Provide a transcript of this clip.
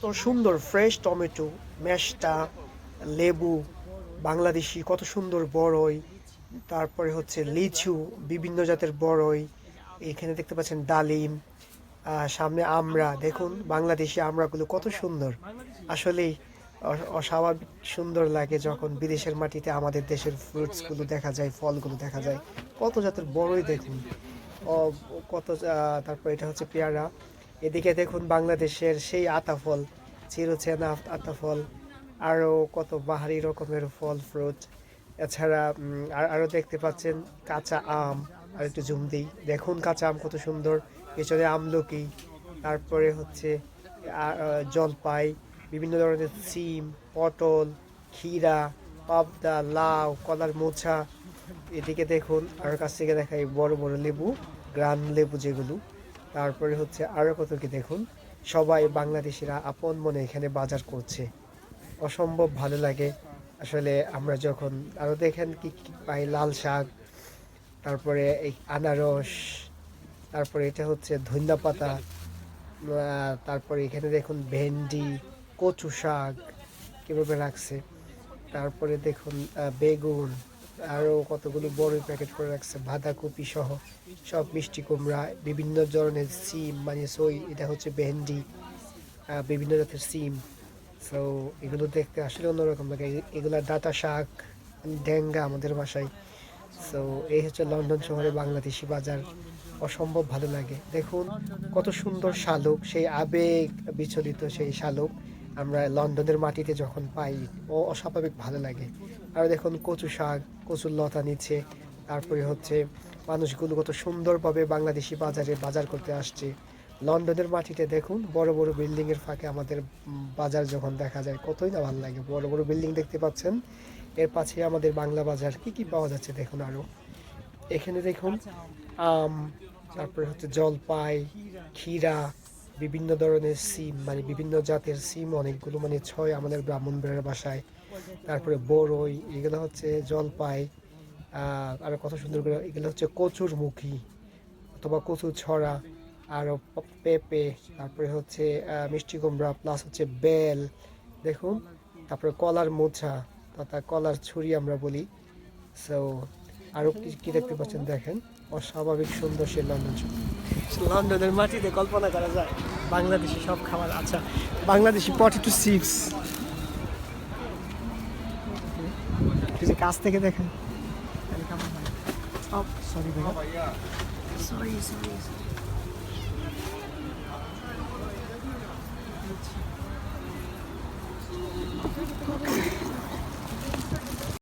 কত সুন্দর fresh tomato, মেশটা, লেবু, বাংলাদেশি কত সুন্দর বড়ই, তারপরে হচ্ছে লিচু, বিভিন্ন জাতের বড়ই, এখানে দেখতে পাচ্ছেন ডালিম, সামনে আমড়া, দেখুন বাংলাদেশি আমড়াগুলো কত সুন্দর। আসলেই অস্বাভাবিক সুন্দর লাগে যখন বিদেশের মাটিতে আমাদের দেশের ফ্রুটসগুলো দেখা যায়, ফলগুলো দেখা যায়। কত জাতের বড়ই দেখুন, ও কত তারপর এটা হচ্ছে পেয়ারা। এদিকে দেখুন বাংলাদেশের সেই আতা ফল, চিরচেনা আতা ফল, আরও কত বাহারি রকমের ফল ফ্রুট। এছাড়া আরও দেখতে পাচ্ছেন কাঁচা আম। আর একটু জুম দিই, দেখুন কাঁচা আম কত সুন্দর, পেছনে আমলকি, তারপরে হচ্ছে জলপাই, বিভিন্ন ধরনের সিম, পটল, ক্ষীরা, পাবদা, লাউ, কলার মোচা। এদিকে দেখুন আর কাছ থেকে দেখাই বড় বড় লেবু, গ্রান লেবু যেগুলো। তারপরে হচ্ছে আরও কত কি দেখুন, সবাই বাংলাদেশিরা আপন মনে এখানে বাজার করছে, অসম্ভব ভালো লাগে। আসলে আমরা যখন আরও দেখেন কি কি পাই, লাল শাক, তারপরে এই আনারস, তারপরে এটা হচ্ছে ধনিয়া পাতা, তারপরে এখানে দেখুন ভেন্ডি, কচু শাক কীভাবে রাখছে, তারপরে দেখুন বেগুন, আরও কতগুলো বড় প্যাকেট করে রাখছে বাঁধাকপি সহ, সব মিষ্টি কুমড়া, বিভিন্ন ধরনের সিম, মানে সই এটা হচ্ছে ভেন্ডি, বিভিন্ন জাতের সিম। সো এগুলো দেখতে আসলে অন্যরকম লাগে, এগুলা ডাঁটা শাক, ডেঙ্গা আমাদের বাসায়। সো এই হচ্ছে লন্ডন শহরে বাংলাদেশি বাজার, অসম্ভব ভালো লাগে। দেখুন কত সুন্দর শালুক, সেই আবেগ বিচলিত সেই শালুক আমরা লন্ডনের মাটিতে যখন পাই, ও অস্বাভাবিক ভালো লাগে। আর দেখুন কচু শাক, কচুর লতা নিচ্ছে, তারপরে হচ্ছে মানুষগুলো কত সুন্দরভাবে বাংলাদেশি বাজারে বাজার করতে আসছে। লন্ডনের মাটিতে দেখুন বড় বড় বিল্ডিংয়ের ফাঁকে আমাদের বাজার যখন দেখা যায় কতই না ভালো লাগে। বড় বড় বিল্ডিং দেখতে পাচ্ছেন, এর পাশে আমাদের বাংলা বাজার। কি কি পাওয়া যাচ্ছে দেখুন আরও, এখানে দেখুন আম, তারপরে হচ্ছে জলপাই, ক্ষীরা, বিভিন্ন ধরনের সিম, মানে বিভিন্ন জাতের সিম অনেকগুলো, মানে ছয় আমাদের ব্রাহ্মণবাড়িয়ার বাসায়। তারপরে বড়ই, এগুলো হচ্ছে জলপাই, আরও কত সুন্দর করে, এগুলো হচ্ছে কচুর মুখী অথবা কচু ছড়া, আরও পেঁপে, তারপরে হচ্ছে মিষ্টি কুমড়া, প্লাস হচ্ছে বেল, দেখুন, তারপরে কলার মোচা তথা কলার ছুরি আমরা বলি। সো আরও কি কি দেখতে পাচ্ছেন দেখেন, অস্বাভাবিক সুন্দর সেই লন্ডন শহর। লন্ডনের মাটিতে কল্পনা করা যায় বাংলাদেশি সব খাবার। আচ্ছা, বাংলাদেশি পটেটো চিপস, কাছ থেকে দেখেন, সরি ভাই, সরি সরি।